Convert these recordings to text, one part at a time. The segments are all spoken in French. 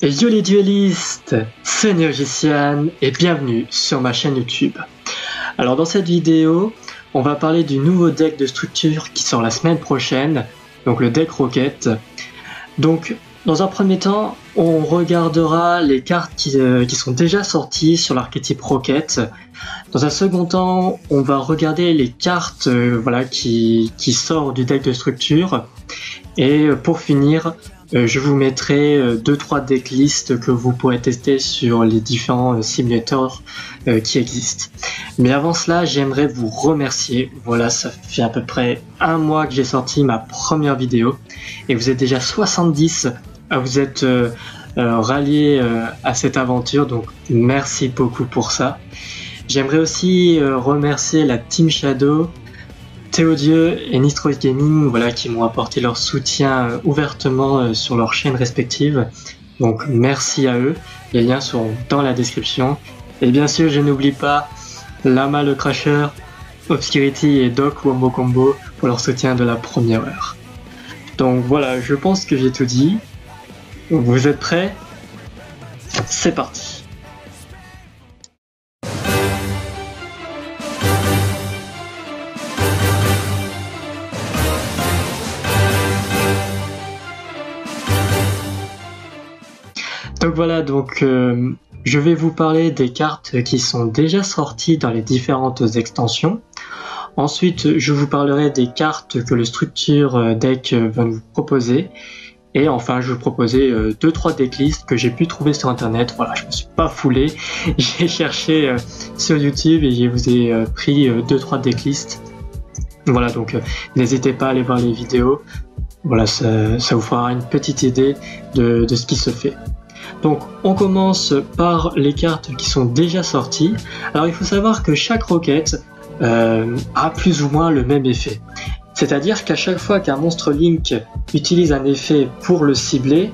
Et yo les duellistes, c'est Neogician et bienvenue sur ma chaîne YouTube. Alors dans cette vidéo, on va parler du nouveau deck de structure qui sort la semaine prochaine, donc le deck Rocket. Donc dans un premier temps, on regardera les cartes qui sont déjà sorties sur l'archétype Rocket. Dans un second temps, on va regarder les cartes qui sortent du deck de structure. Et pour finir, je vous mettrai 2-3 decklists que vous pourrez tester sur les différents simulateurs qui existent. Mais avant cela, j'aimerais vous remercier. Voilà, ça fait à peu près un mois que j'ai sorti ma première vidéo et vous êtes déjà 70 à vous être ralliés à cette aventure, donc merci beaucoup pour ça. J'aimerais aussi remercier la Team Shadow, Théodieux et Nistros Gaming, qui m'ont apporté leur soutien ouvertement sur leurs chaînes respectives. Donc merci à eux, les liens sont dans la description. Et bien sûr, je n'oublie pas Lama le Crasher, Obscurity et Doc Wombo Combo pour leur soutien de la première heure. Donc voilà, je pense que j'ai tout dit. Vous êtes prêts? C'est parti. Donc voilà, je vais vous parler des cartes qui sont déjà sorties dans les différentes extensions. Ensuite, je vous parlerai des cartes que le structure deck va nous proposer. Et enfin, je vais vous proposer 2-3 decklists que j'ai pu trouver sur internet. Voilà, je me suis pas foulé, j'ai cherché sur YouTube et je vous ai pris 2-3 decklists. Voilà, donc n'hésitez pas à aller voir les vidéos. Voilà, ça vous fera une petite idée de ce qui se fait. Donc on commence par les cartes qui sont déjà sorties. Alors il faut savoir que chaque Rocket a plus ou moins le même effet. C'est-à-dire qu'à chaque fois qu'un monstre Link utilise un effet pour le cibler,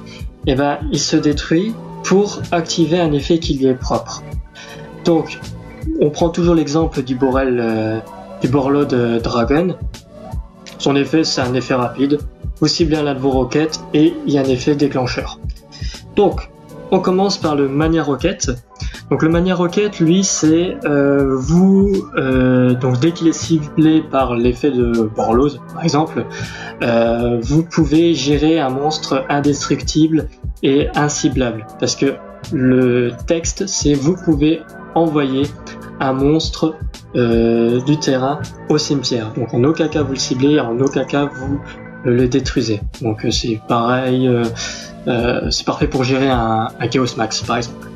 il se détruit pour activer un effet qui lui est propre. Donc on prend toujours l'exemple du Borreload Dragon. Son effet, c'est un effet rapide. Vous ciblez un de vos Rockets et il y a un effet déclencheur. Donc on commence par le Mania Rocket. Donc le Mania Rocket, lui, c'est donc dès qu'il est ciblé par l'effet de Borreload, par exemple, vous pouvez gérer un monstre indestructible et inciblable. Parce que le texte, c'est vous pouvez envoyer un monstre du terrain au cimetière. Donc en aucun cas vous le ciblez, en aucun cas vous le détruisez. Donc c'est pareil, c'est parfait pour gérer un Chaos Max par exemple.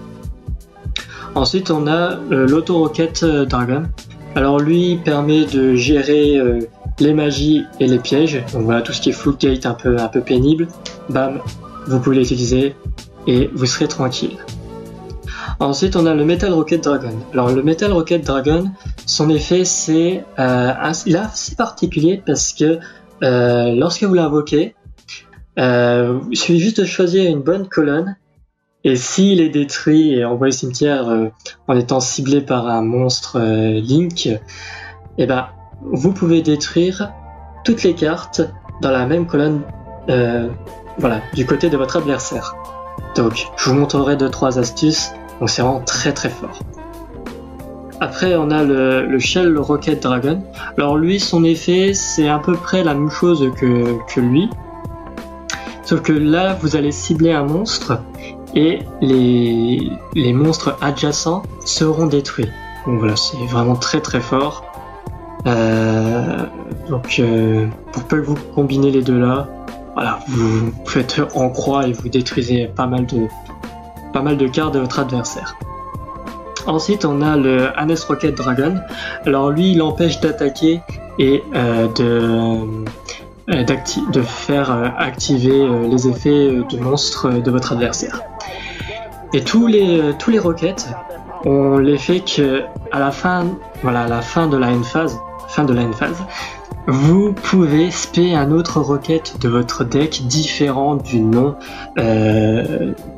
Ensuite on a l'Auto Rocket Dragon. Alors lui permet de gérer les magies et les pièges. Donc voilà, tout ce qui est Floodgate un peu pénible, bam, vous pouvez l'utiliser et vous serez tranquille. Ensuite on a le Metal Rocket Dragon. Alors le Metal Rocket Dragon, son effet c'est assez particulier parce que lorsque vous l'invoquez, il suffit juste de choisir une bonne colonne et s'il est détruit et envoyé au cimetière en étant ciblé par un monstre Link, vous pouvez détruire toutes les cartes dans la même colonne du côté de votre adversaire. Donc je vous montrerai 2-3 astuces, donc c'est vraiment très très fort. Après on a le Shell Rocket Dragon. Alors lui, son effet c'est à peu près la même chose que lui, sauf que là vous allez cibler un monstre et les monstres adjacents seront détruits. Donc voilà, c'est vraiment très très fort. Pour peu que vous combinez les deux là, voilà, vous faites en croix et vous détruisez pas mal de cartes de votre adversaire. Ensuite on a le Anes Rocket Dragon. Alors lui il empêche d'attaquer et de faire activer les effets de monstres de votre adversaire. Et tous les Rockets ont l'effet que à la fin de la end phase, vous pouvez spé un autre Rocket de votre deck différent du nom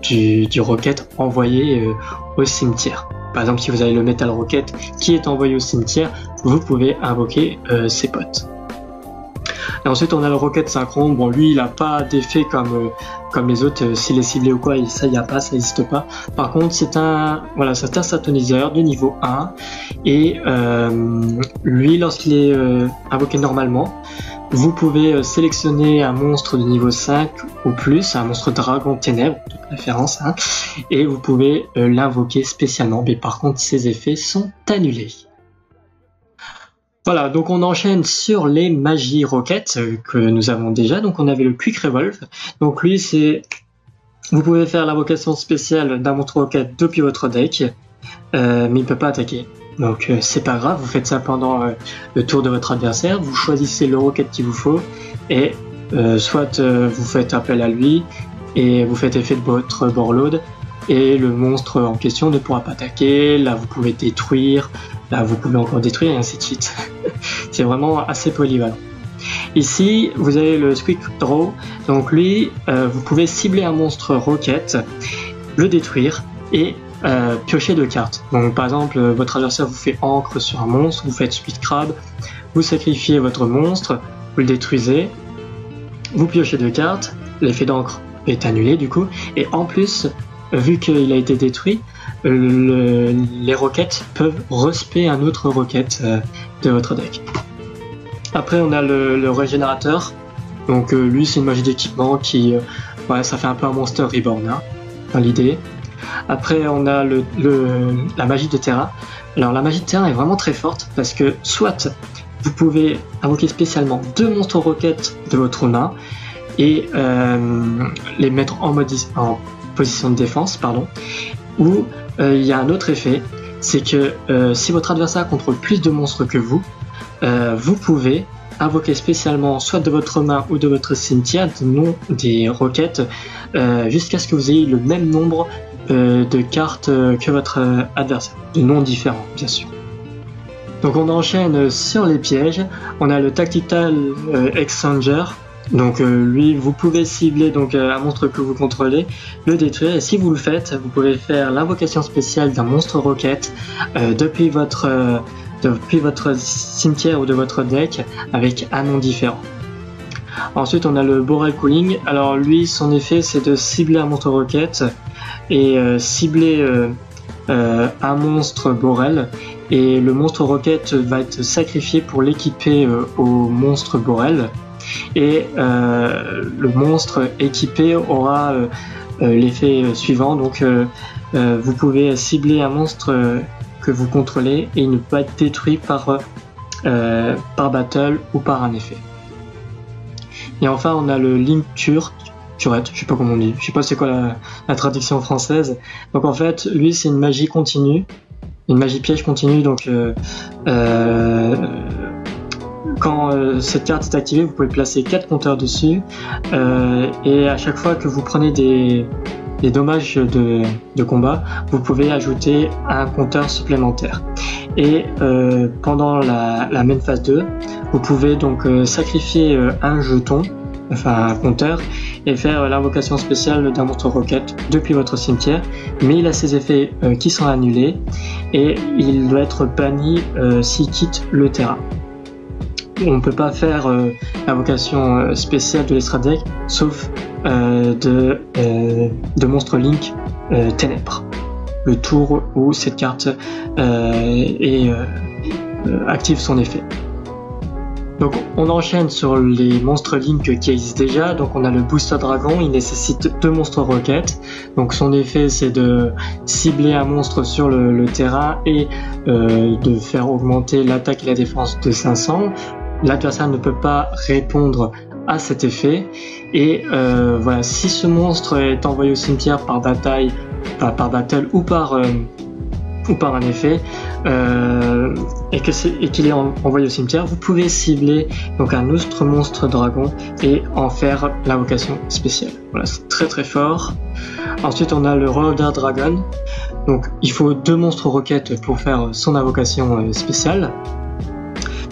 du Rocket envoyé au cimetière. Par exemple, si vous avez le Metal Rocket qui est envoyé au cimetière, vous pouvez invoquer ses potes. Et ensuite on a le Rocket Synchron. Bon, lui il n'a pas d'effet comme comme les autres, s'il est ciblé ou quoi, ça y a pas, ça n'existe pas. Par contre, c'est un synthoniseur de niveau 1 et lui, lorsqu'il est invoqué normalement, vous pouvez sélectionner un monstre de niveau 5 ou plus, un monstre dragon ténèbres de préférence, hein, et vous pouvez l'invoquer spécialement, mais par contre ses effets sont annulés. Voilà, donc on enchaîne sur les magies roquettes que nous avons déjà. Donc on avait le Quick Revolve. Donc lui, vous pouvez faire l'invocation spéciale d'un monstre roquette depuis votre deck, mais il ne peut pas attaquer. Donc c'est pas grave, vous faites ça pendant le tour de votre adversaire, vous choisissez le roquette qu'il vous faut, et soit vous faites appel à lui, et vous faites effet de votre Borload, et le monstre en question ne pourra pas attaquer, là vous pouvez détruire, là vous pouvez encore détruire, et ainsi de suite. C'est vraiment assez polyvalent. Ici, vous avez le Quick Draw, donc lui, vous pouvez cibler un monstre roquette, le détruire, et piocher 2 cartes. Donc par exemple, votre adversaire vous fait encre sur un monstre, vous faites Speed Crab, vous sacrifiez votre monstre, vous le détruisez, vous piochez 2 cartes, l'effet d'encre est annulé du coup, et en plus, vu qu'il a été détruit, les roquettes peuvent respect un autre roquette de votre deck. Après on a le régénérateur, donc lui c'est une magie d'équipement qui, ça fait un peu un Monster Reborn, hein, dans l'idée. Après on a la magie de terrain. Alors la magie de terrain est vraiment très forte parce que soit vous pouvez invoquer spécialement 2 monstres roquettes de votre main et les mettre en position de défense, ou il y a un autre effet, c'est que si votre adversaire contrôle plus de monstres que vous, vous pouvez invoquer spécialement soit de votre main ou de votre cimetière des roquettes jusqu'à ce que vous ayez le même nombre de cartes que votre adversaire, de noms différents bien sûr. Donc on enchaîne sur les pièges. On a le Tactical Exchanger. Donc lui, vous pouvez cibler donc un monstre que vous contrôlez, le détruire, et si vous le faites, vous pouvez faire l'invocation spéciale d'un monstre roquette depuis votre cimetière ou de votre deck avec un nom différent. Ensuite on a le Borel Cooling. Alors lui, son effet c'est de cibler un monstre roquette et cibler un monstre Borel, et le monstre roquette va être sacrifié pour l'équiper au monstre Borel, et le monstre équipé aura l'effet suivant. Donc vous pouvez cibler un monstre que vous contrôlez et il ne peut pas être détruit par battle ou par un effet. Et enfin on a le Link Turret, je sais pas comment on dit, je sais pas c'est quoi la traduction française. Donc en fait lui c'est une magie continue, une magie piège continue. Donc quand cette carte est activée, vous pouvez placer 4 compteurs dessus, et à chaque fois que vous prenez des dommages de combat, vous pouvez ajouter un compteur supplémentaire. Et pendant la main phase 2, vous pouvez donc sacrifier un jeton, enfin un compteur, et faire l'invocation spéciale d'un monstre roquette depuis votre cimetière, mais il a ses effets qui sont annulés, et il doit être banni s'il quitte le terrain. On ne peut pas faire l'invocation spéciale de l'Extra Deck sauf de monstre Link Ténèbres, le tour où cette carte active son effet. Donc on enchaîne sur les monstres Link qui existent déjà. Donc on a le Booster Dragon, il nécessite 2 monstres roquettes. Donc son effet c'est de cibler un monstre sur le terrain et de faire augmenter l'attaque et la défense de 500. L'adversaire ne peut pas répondre à cet effet, et voilà, si ce monstre est envoyé au cimetière par bataille, par battle ou par un effet, et qu'il est envoyé au cimetière, vous pouvez cibler donc un autre monstre dragon et en faire l'invocation spéciale. Voilà, c'est très très fort. Ensuite on a le Roller Dragon. Donc il faut 2 monstres roquettes pour faire son invocation spéciale.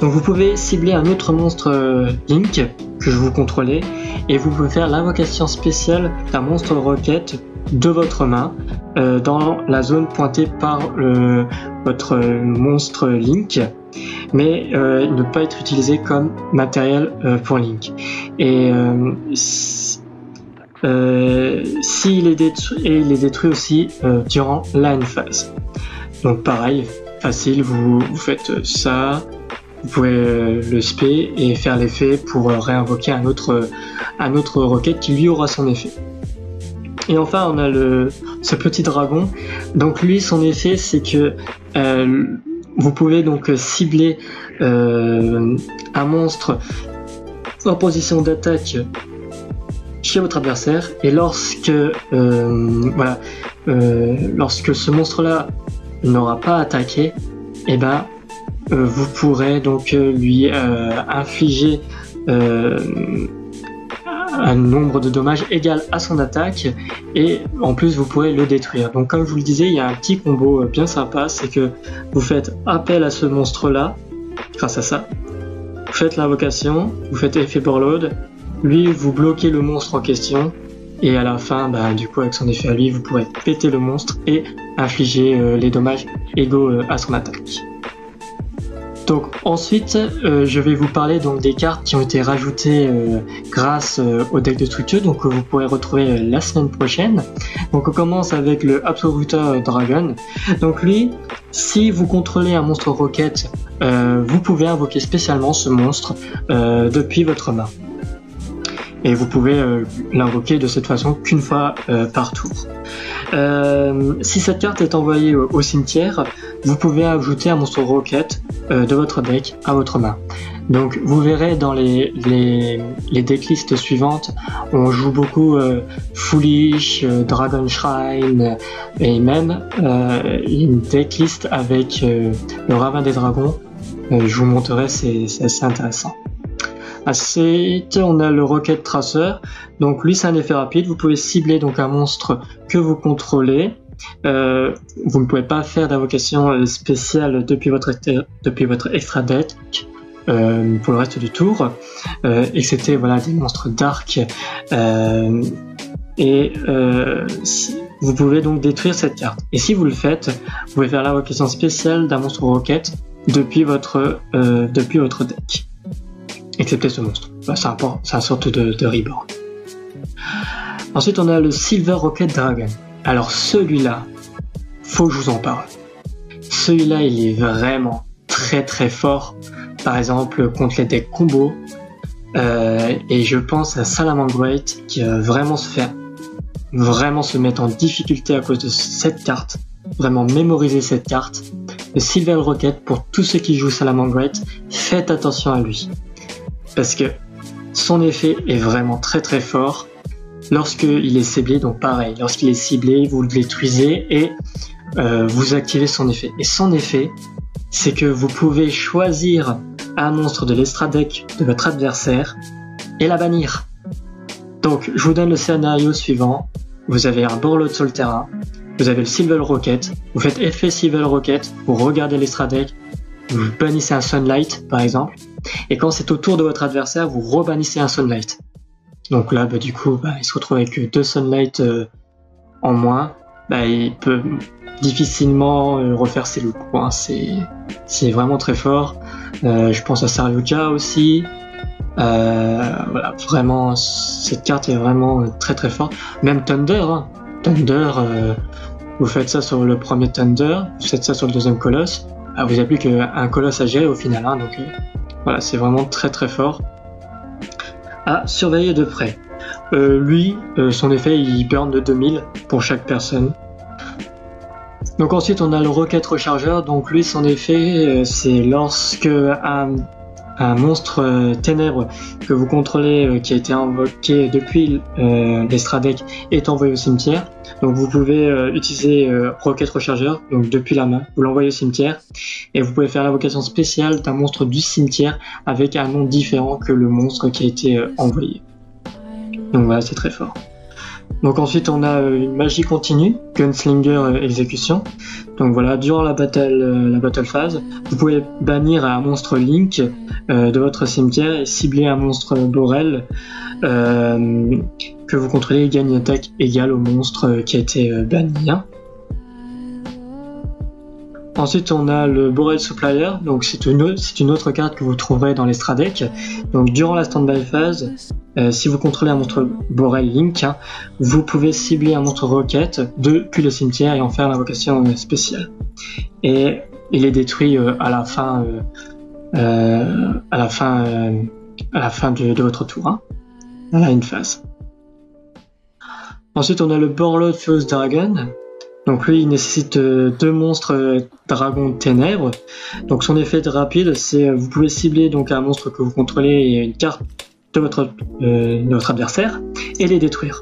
Donc vous pouvez cibler un autre monstre Link que vous contrôlez, et vous pouvez faire l'invocation spéciale d'un monstre roquette de votre main dans la zone pointée par votre monstre Link, mais ne pas être utilisé comme matériel pour Link. Et s'il est détruit, et il est détruit aussi durant la end phase. Donc pareil, facile, vous faites ça, vous pouvez le spé et faire l'effet pour réinvoquer un autre roquette qui lui aura son effet. Et enfin, on a ce petit dragon. Donc lui, son effet, c'est que vous pouvez donc cibler un monstre en position d'attaque chez votre adversaire, et lorsque ce monstre-là n'aura pas attaqué, et ben vous pourrez donc lui infliger un nombre de dommages égal à son attaque, et en plus vous pourrez le détruire. Donc comme je vous le disais, il y a un petit combo bien sympa, c'est que vous faites appel à ce monstre là grâce à ça, vous faites l'invocation, vous faites effet Borload, lui vous bloquez le monstre en question, et à la fin du coup avec son effet à lui vous pourrez péter le monstre et infliger les dommages égaux à son attaque. Donc ensuite, je vais vous parler donc des cartes qui ont été rajoutées grâce au deck de structure, donc que vous pourrez retrouver la semaine prochaine. Donc on commence avec le Absoluta Dragon. Donc lui, si vous contrôlez un monstre roquette, vous pouvez invoquer spécialement ce monstre depuis votre main. Et vous pouvez l'invoquer de cette façon qu'une fois par tour. Si cette carte est envoyée au cimetière, vous pouvez ajouter un monstre roquette de votre deck à votre main. Donc vous verrez dans les decklists suivantes, on joue beaucoup Foolish, Dragon Shrine, et même une decklist avec le Ravin des Dragons. Je vous montrerai, c'est assez intéressant. Ensuite, on a le Rocket Tracer. Donc lui, c'est un effet rapide. Vous pouvez cibler donc un monstre que vous contrôlez. Vous ne pouvez pas faire d'invocation spéciale depuis votre extra deck pour le reste du tour, excepté des monstres dark. Vous pouvez donc détruire cette carte. Et si vous le faites, vous pouvez faire l'invocation spéciale d'un monstre Rocket depuis votre deck. Excepté ce monstre. C'est une sorte de reborn. Ensuite, on a le Silver Rocket Dragon. Alors celui-là, faut que je vous en parle. Celui-là, il est vraiment très très fort. Par exemple, contre les decks combo. Et je pense à Salamangreat qui va vraiment se mettre en difficulté à cause de cette carte. Vraiment mémoriser cette carte. Le Silver Rocket, pour tous ceux qui jouent Salamangreat, faites attention à lui. Parce que son effet est vraiment très très fort lorsqu'il est ciblé. Donc pareil, lorsqu'il est ciblé, vous le détruisez et vous activez son effet. Et son effet, c'est que vous pouvez choisir un monstre de l'extra deck de votre adversaire et la bannir. Donc je vous donne le scénario suivant. Vous avez un Borload sur le terrain, vous avez le Silver Rocket, vous faites effet Silver Rocket, vous regardez l'extra deck, vous bannissez un Sunlight par exemple, et quand c'est au tour de votre adversaire, vous rebannissez un Sunlight. Donc là, du coup, il se retrouve avec 2 Sunlight en moins. Il peut difficilement refaire ses loops. C'est vraiment très fort. Je pense à Sarioka aussi. Vraiment, cette carte est vraiment très très forte. Même Thunder. Thunder, vous faites ça sur le premier Thunder, vous faites ça sur le deuxième Colosse. Vous n'avez plus qu'un Colosse à gérer au final. Donc c'est vraiment très très fort. À surveiller de près. Lui, son effet, il burn de 2000 pour chaque personne. Donc ensuite, on a le Rocket Recharger. Donc lui, son effet, c'est lorsque un monstre ténèbre que vous contrôlez, qui a été invoqué depuis l'extra deck, est envoyé au cimetière. Donc vous pouvez utiliser Rocket Recharger, donc depuis la main, vous l'envoyez au cimetière, et vous pouvez faire l'invocation spéciale d'un monstre du cimetière avec un nom différent que le monstre qui a été envoyé. Donc voilà, c'est très fort. Donc ensuite on a une magie continue, Gunslinger Exécution. Donc voilà, durant la battle phase, vous pouvez bannir un monstre Link de votre cimetière et cibler un monstre Borel que vous contrôlez et gagne une attaque égale au monstre qui a été banni. Ensuite, on a le Borel Supplier, donc c'est une autre carte que vous trouverez dans l'Extra Deck. Donc durant la standby phase, si vous contrôlez un monstre Borel Link, vous pouvez cibler un monstre Rocket depuis le cimetière et en faire l'invocation spéciale. Et il est détruit à la fin de votre tour, hein, à une phase. Ensuite, on a le Borlord Furious Dragon. Donc lui, il nécessite 2 monstres dragons de ténèbres. Donc son effet rapide, c'est vous pouvez cibler donc un monstre que vous contrôlez et une carte de votre adversaire et les détruire.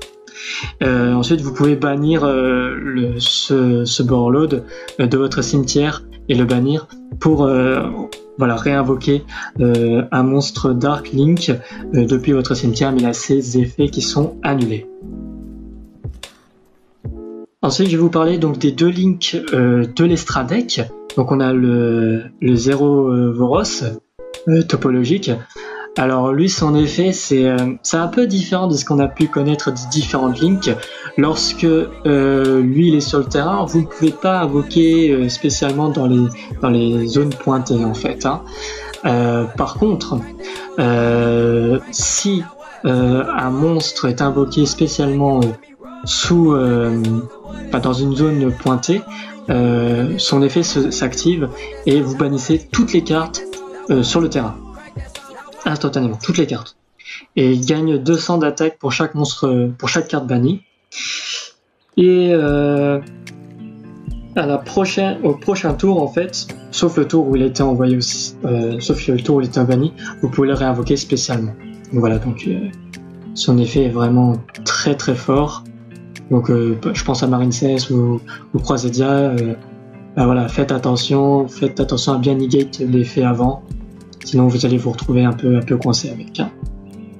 Ensuite, vous pouvez bannir ce Borlord de votre cimetière et le bannir pour réinvoquer un monstre Dark Link depuis votre cimetière, mais il a ses effets qui sont annulés. Ensuite, je vais vous parler donc des 2 links de l'Extra Deck. Donc on a le Zero Voros topologique. Alors lui, son effet, c'est un peu différent de ce qu'on a pu connaître des différentes links. Lorsque lui, il est sur le terrain, vous ne pouvez pas invoquer spécialement dans les zones pointées en fait, hein. Par contre, si un monstre est invoqué spécialement dans une zone pointée, son effet s'active et vous bannissez toutes les cartes sur le terrain instantanément, toutes les cartes, et il gagne 200 d'attaque pour chaque monstre, pour chaque carte bannie. Et au prochain tour en fait, sauf le tour où il a été envoyé aussi, sauf le tour où il était banni, vous pouvez le réinvoquer spécialement. Donc voilà, donc son effet est vraiment très très fort. Donc je pense à Marine 16 ou Croisedia, voilà, faites attention à bien negate l'effet avant, sinon vous allez vous retrouver un peu coincé avec, hein.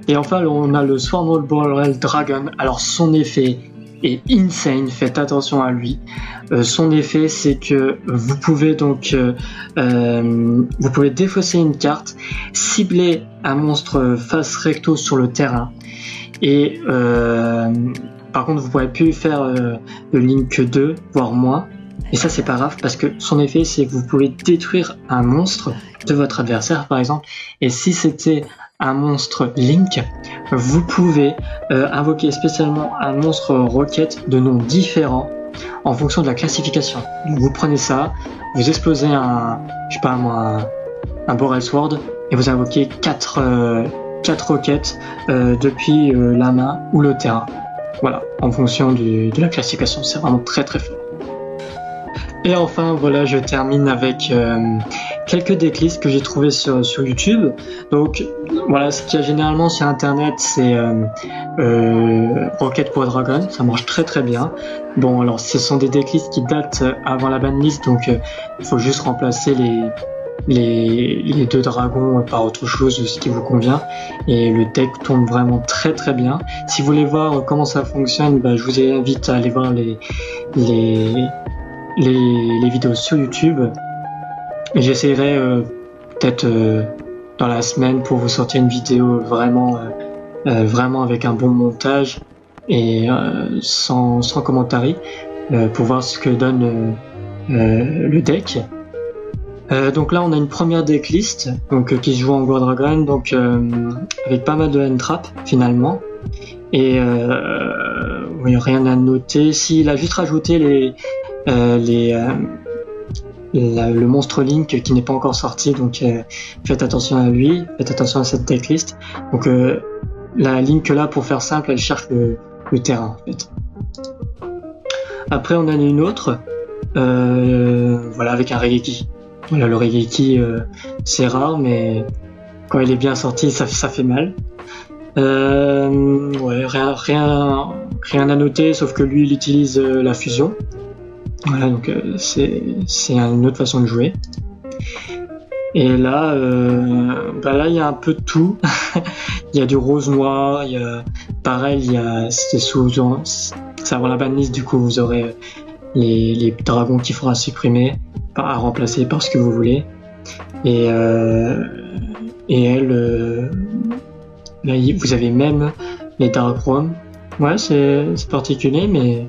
Et enfin on a le Swarmlord Borel Dragon. Alors son effet est insane, faites attention à lui. Son effet, c'est que vous pouvez donc vous pouvez défausser une carte, cibler un monstre face recto sur le terrain, et par contre vous pourrez plus faire le Link 2 voire moins, et ça c'est pas grave parce que son effet c'est que vous pouvez détruire un monstre de votre adversaire par exemple, et si c'était un monstre Link, vous pouvez invoquer spécialement un monstre Rocket de nom différent en fonction de la classification. Donc vous prenez ça, vous explosez un Borel Sword et vous invoquez 4 Rockets depuis la main ou le terrain. Voilà, en fonction de la classification, c'est vraiment très très fort. Et enfin, voilà, je termine avec quelques decklists que j'ai trouvées sur YouTube. Donc voilà, ce qu'il y a généralement sur internet, c'est Rocket pour Dragon, ça marche très très bien. Bon, alors ce sont des decklists qui datent avant la banlist, donc il faut juste remplacer les 2 dragons par autre chose, ce qui vous convient, et le deck tourne vraiment très très bien. Si vous voulez voir comment ça fonctionne, je vous invite à aller voir les vidéos sur YouTube, et j'essaierai peut-être dans la semaine pour vous sortir une vidéo vraiment avec un bon montage et sans commentaire, pour voir ce que donne le deck. Donc là on a une première decklist qui se joue en War Dragon, donc avec pas mal de hand trap finalement, et oui, rien à noter. S'il a juste rajouté le monstre Link qui n'est pas encore sorti, donc faites attention à lui, faites attention à cette decklist. Donc la Link là, pour faire simple, elle cherche le terrain en fait. Après on en a une autre, voilà, avec un Regeki. Voilà, le Regeki c'est rare, mais quand il est bien sorti ça fait mal. Ouais, rien à noter, sauf que lui il utilise la fusion. Voilà, donc c'est une autre façon de jouer. Et là, là il y a un peu de tout. Il y a du rose noir, il y a pareil, c'est avant la banlist, du coup vous aurez les dragons qu'il faudra supprimer, à remplacer par ce que vous voulez. Et elle, là vous avez même les Dark Chrome. Ouais, c'est particulier, mais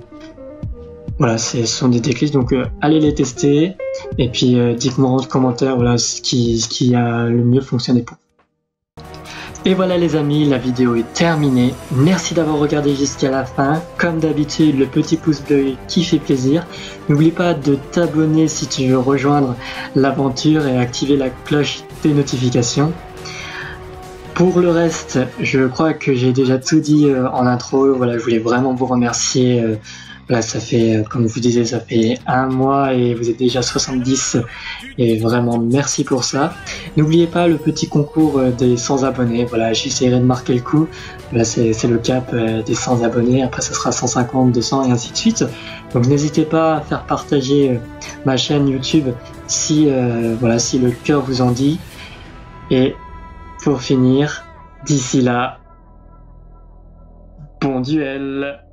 voilà, ce sont des decklists, donc allez les tester. Et puis dites-moi en commentaire voilà, ce qui a le mieux fonctionné pour vous. Et voilà les amis, la vidéo est terminée. Merci d'avoir regardé jusqu'à la fin. Comme d'habitude, le petit pouce bleu qui fait plaisir. N'oublie pas de t'abonner si tu veux rejoindre l'aventure et activer la cloche des notifications. Pour le reste, je crois que j'ai déjà tout dit en intro. Voilà, je voulais vraiment vous remercier. Là, ça fait, comme je vous disais, ça fait 1 mois et vous êtes déjà 70 et vraiment merci pour ça. N'oubliez pas le petit concours des 100 abonnés. Voilà, j'essaierai de marquer le coup. Là, c'est le cap des 100 abonnés. Après, ça sera 150, 200 et ainsi de suite. Donc, n'hésitez pas à faire partager ma chaîne YouTube si, voilà, si le cœur vous en dit. Et pour finir, d'ici là, bon duel!